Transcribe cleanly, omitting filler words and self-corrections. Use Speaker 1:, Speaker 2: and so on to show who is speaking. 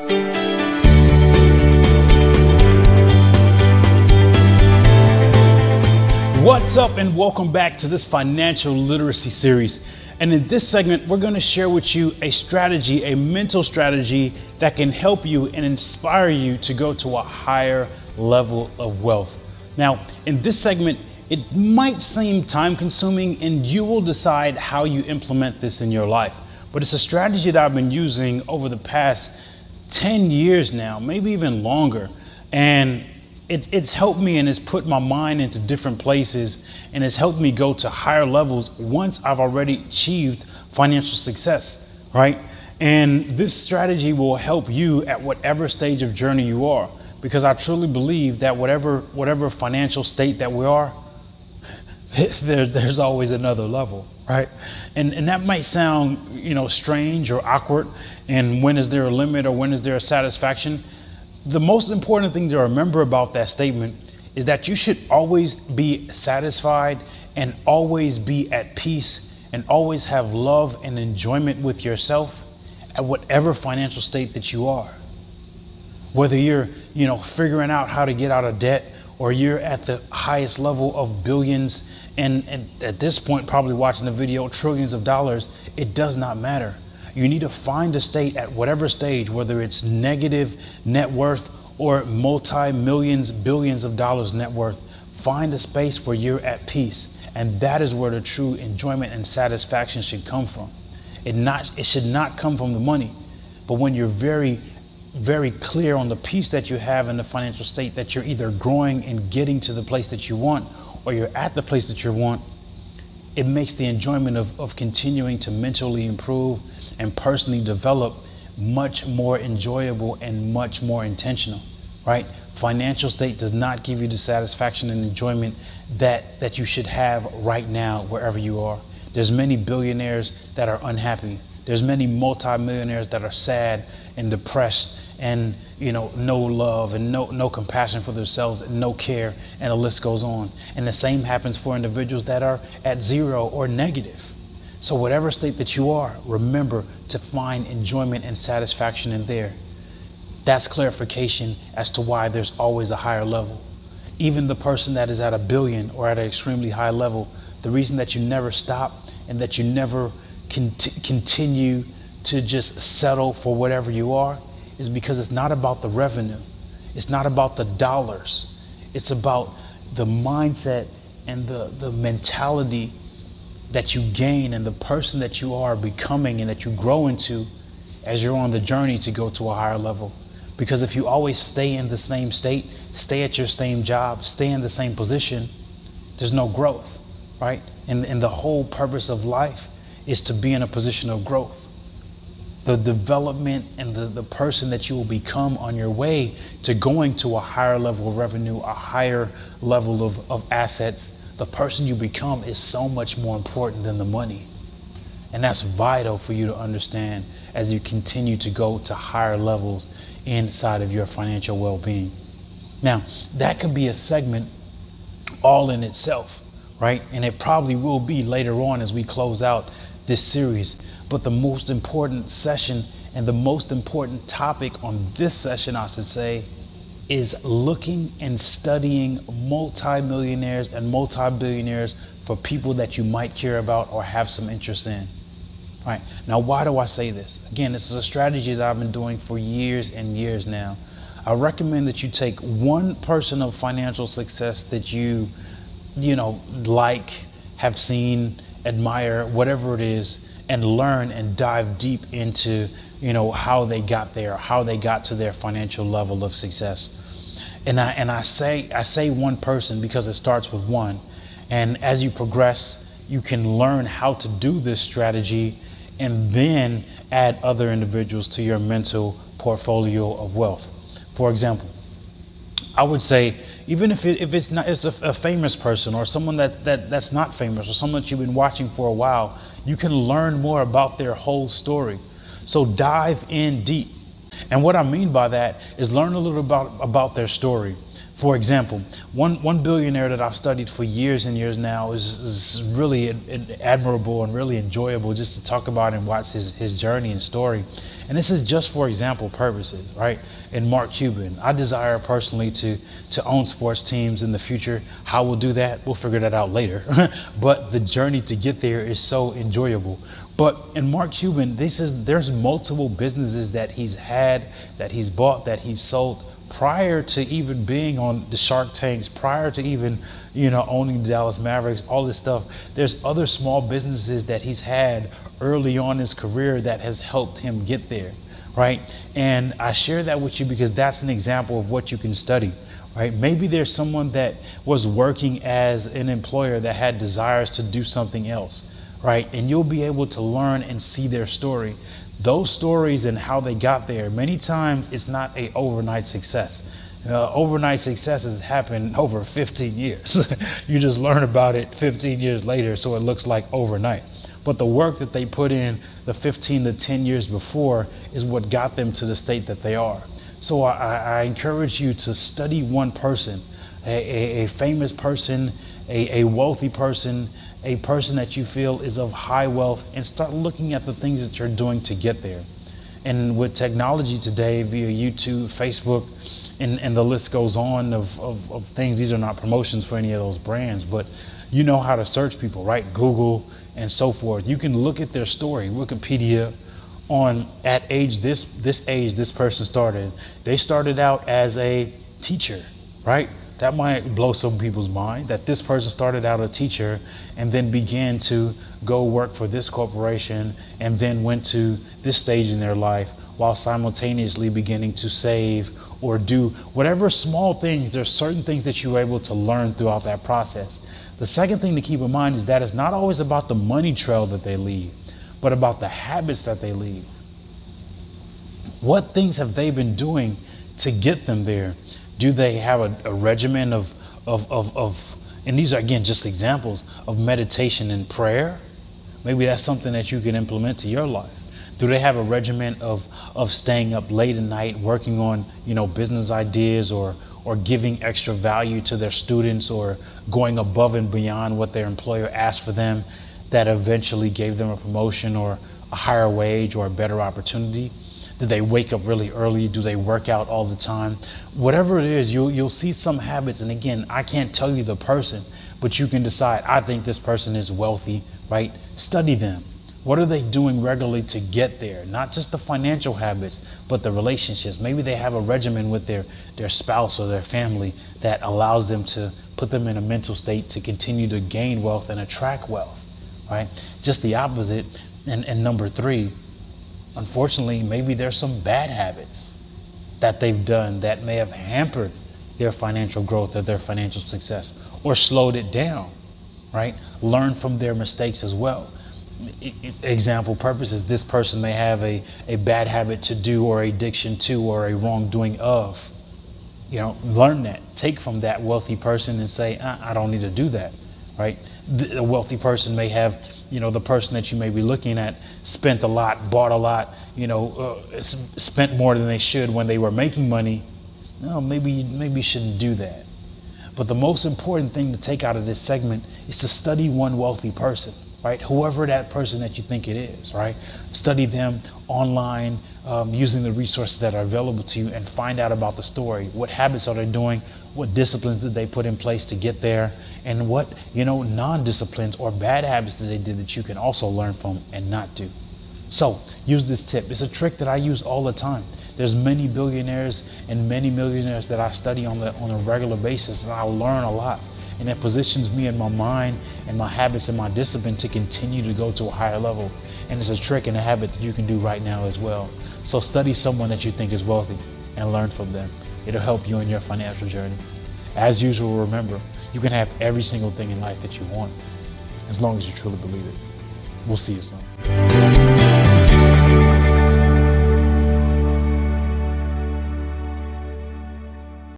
Speaker 1: What's up, and welcome back to this financial literacy series. And in this segment, we're going to share with you a strategy, a mental strategy that can help you and inspire you to go to a higher level of wealth. Now, in this segment, it might seem time consuming and you will decide how you implement this in your life. But it's a strategy that I've been using over the past 10 years now, maybe even longer. And it's helped me and it's put my mind into different places and it's helped me go to higher levels once I've already achieved financial success, right? And this strategy will help you at whatever stage of journey you are, because I truly believe that whatever financial state that we are, there's always another level, right? And that might sound, strange or awkward. And when is there a limit or when is there a satisfaction? The most important thing to remember about that statement is that you should always be satisfied and always be at peace and always have love and enjoyment with yourself at whatever financial state that you are. Whether you're, figuring out how to get out of debt, or you're at the highest level of billions and at this point probably watching the video trillions of dollars, it does not matter. You need to find a state at whatever stage, whether it's negative net worth or multi-millions, billions of dollars net worth. Find a space where you're at peace. And that is where the true enjoyment and satisfaction should come from. It should not come from the money. But when you're very, very clear on the peace that you have in the financial state, that you're either growing and getting to the place that you want, or you're at the place that you want, it makes the enjoyment of continuing to mentally improve and personally develop much more enjoyable and much more intentional, right? Financial state does not give you the satisfaction and enjoyment that you should have right now wherever you are. There's many billionaires that are unhappy. There's many multimillionaires that are sad and depressed and no love and no compassion for themselves and no care, and the list goes on. And the same happens for individuals that are at zero or negative. So whatever state that you are, remember to find enjoyment and satisfaction in there. That's clarification as to why there's always a higher level. Even the person that is at $1 billion or at an extremely high level, the reason that you never stop and that you never continue to just settle for whatever you are is because it's not about the revenue. It's not about the dollars. It's about the mindset and the mentality that you gain and the person that you are becoming and that you grow into as you're on the journey to go to a higher level. Because if you always stay in the same state, stay at your same job, stay in the same position, there's no growth, right? And the whole purpose of life is to be in a position of growth. The development and the person that you will become on your way to going to a higher level of revenue, a higher level of assets, the person you become is so much more important than the money. And that's vital for you to understand as you continue to go to higher levels inside of your financial well-being. Now, that could be a segment all in itself, right? And it probably will be later on as we close out this series. But the most important session and the most important topic on this session, I should say, is looking and studying multi-millionaires and multi-billionaires for people that you might care about or have some interest in. All right. Now, why do I say this? Again, this is a strategy that I've been doing for years and years now. I recommend that you take one person of financial success that you like, have seen, admire, whatever it is, and learn and dive deep into, how they got there, how they got to their financial level of success. And I say one person because it starts with one. And as you progress, you can learn how to do this strategy and then add other individuals to your mental portfolio of wealth. For example, I would say, even if it's a famous person or someone that's not famous or someone that you've been watching for a while, you can learn more about their whole story. So dive in deep. And what I mean by that is learn a little about their story. For example, one billionaire that I've studied for years and years now is really admirable and really enjoyable just to talk about and watch his journey and story. And this is just for example purposes, right? And Mark Cuban, I desire personally to own sports teams in the future. How we'll do that, we'll figure that out later. But the journey to get there is so enjoyable. But in Mark Cuban, there's multiple businesses that he's had, that he's bought, that he's sold prior to even being on the Shark Tanks, prior to even, owning the Dallas Mavericks, all this stuff. There's other small businesses that he's had early on in his career that has helped him get there, right? And I share that with you because that's an example of what you can study, right? Maybe there's someone that was working as an employer that had desires to do something else, right? And you'll be able to learn and see their story. Those stories and how they got there, many times it's not a overnight success. Overnight successes happen over 15 years. You just learn about it 15 years later, so it looks like overnight. But the work that they put in the 15 to 10 years before is what got them to the state that they are. So I encourage you to study one person, a famous person, a wealthy person, a person that you feel is of high wealth, and start looking at the things that you're doing to get there. And with technology today via YouTube, Facebook, and the list goes on of things. These are not promotions for any of those brands, but you know how to search people, right? Google and so forth. You can look at their story, Wikipedia, on at age this age this person started. They started out as a teacher, right? That might blow some people's mind that this person started out a teacher and then began to go work for this corporation and then went to this stage in their life while simultaneously beginning to save or do whatever small things. There's certain things that you're able to learn throughout that process. The second thing to keep in mind is that it's not always about the money trail that they leave, but about the habits that they leave. What things have they been doing to get them there? Do they have a regimen of, and these are again just examples of meditation and prayer? Maybe that's something that you can implement to your life. Do they have a regimen of staying up late at night, working on, business ideas or giving extra value to their students or going above and beyond what their employer asked for them that eventually gave them a promotion or a higher wage or a better opportunity? Do they wake up really early? Do they work out all the time? Whatever it is, you'll see some habits. And again, I can't tell you the person, but you can decide, I think this person is wealthy, right? Study them. What are they doing regularly to get there? Not just the financial habits, but the relationships. Maybe they have a regimen with their spouse or their family that allows them to put them in a mental state to continue to gain wealth and attract wealth, right? Just the opposite. And number three, unfortunately, maybe there's some bad habits that they've done that may have hampered their financial growth or their financial success or slowed it down, right? Learn from their mistakes as well. Example purposes, this person may have a bad habit to do or addiction to or a wrongdoing of. Learn that. Take from that wealthy person and say, I don't need to do that, right? A wealthy person may have, the person that you may be looking at spent a lot, bought a lot, spent more than they should when they were making money. No, maybe you shouldn't do that. But the most important thing to take out of this segment is to study one wealthy person, right? Whoever that person that you think it is, right? Study them online, using the resources that are available to you and find out about the story. What habits are they doing? What disciplines did they put in place to get there? And what, non-disciplines or bad habits that they did that you can also learn from and not do. So use this tip. It's a trick that I use all the time. There's many billionaires and many millionaires that I study on a regular basis, and I learn a lot. And it positions me in my mind and my habits and my discipline to continue to go to a higher level. And it's a trick and a habit that you can do right now as well. So study someone that you think is wealthy and learn from them. It'll help you in your financial journey. As usual, remember, you can have every single thing in life that you want as long as you truly believe it. We'll see you soon.